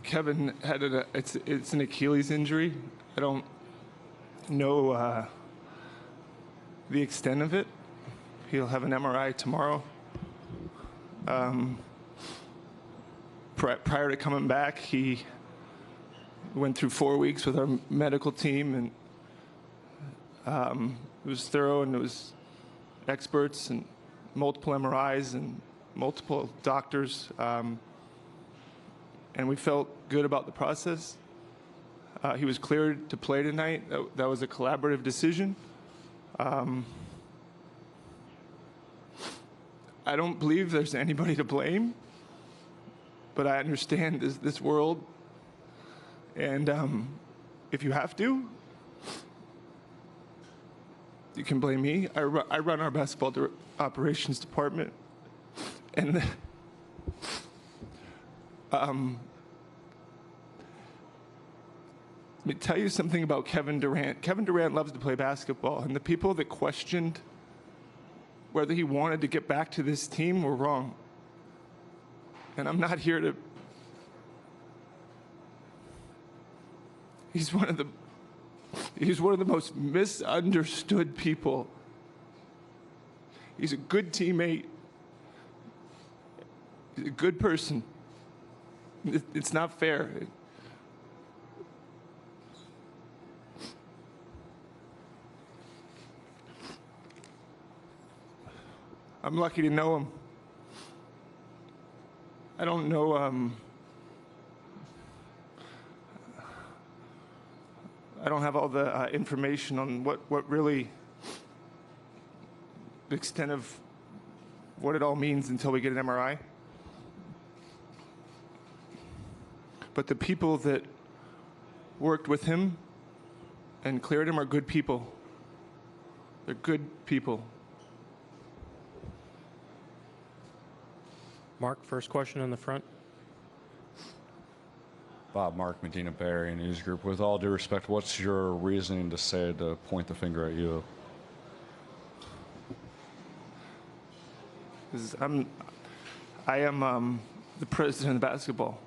Kevin had it's an Achilles injury. I don't know the extent of it. He'll have an MRI tomorrow. Prior to coming back, he went through 4 weeks with our medical team, and it was thorough, and it was experts and multiple MRIs and multiple doctors, and we felt good about the process. He was cleared to play tonight. That was a collaborative decision. I don't believe there's anybody to blame, but I understand this world, and if you have to, you can blame me. I run our basketball operations department, and let me tell you something about Kevin Durant. Kevin Durant loves to play basketball, and the people that questioned whether he wanted to get back to this team were wrong. And I'm not here to... He's one of the most misunderstood people. He's a good teammate. He's a good person. It's not fair. I'm lucky to know him. I don't know, I don't have all the information on what really, the extent of what it all means until we get an MRI. But the people that worked with him and cleared him are good people. They're good people. Mark, first question in the front. Bob, Mark, Medina Barry, News Group. With all due respect, what's your reasoning to say to point the finger at you? I am the president of basketball.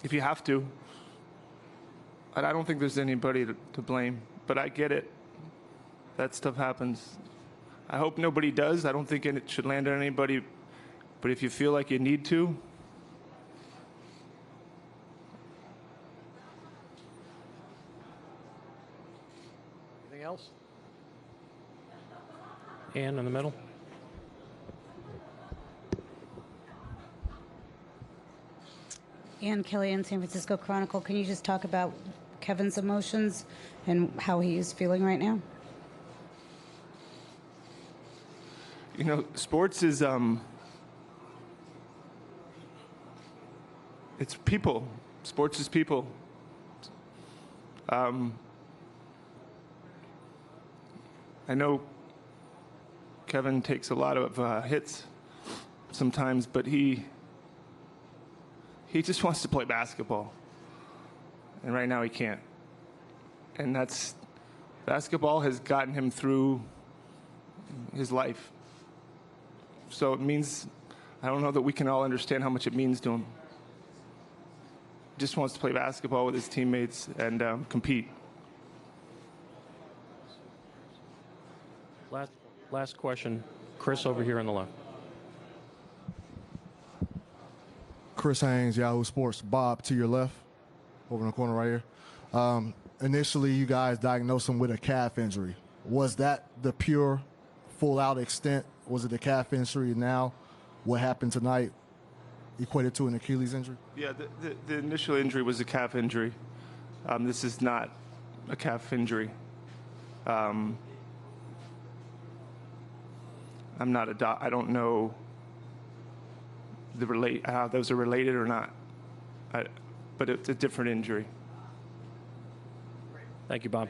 If you have to. And I don't think there's anybody to blame, but I get it. That stuff happens. I hope nobody does. I don't think it should land on anybody, but if you feel like you need to. Anything else? Ann in the middle. Ann Killian, San Francisco Chronicle. Can you just talk about Kevin's emotions and how he is feeling right now? You know, sports is, it's people. Sports is people. I know Kevin takes a lot of hits sometimes, but he just wants to play basketball. And right now he can't. And basketball has gotten him through his life. So it means, I don't know that we can all understand how much it means to him. He just wants to play basketball with his teammates and compete. Last question. Chris over here on the left. Chris Haynes, Yahoo Sports. Bob, to your left, over in the corner right here. Initially, you guys diagnosed him with a calf injury. Was that the pure, full-out extent? Was it a calf injury? Now, what happened tonight equated to an Achilles injury? Yeah, the initial injury was a calf injury. This is not a calf injury. I'm not a doc. I don't know how those are related or not. But it's a different injury. Thank you, Bob.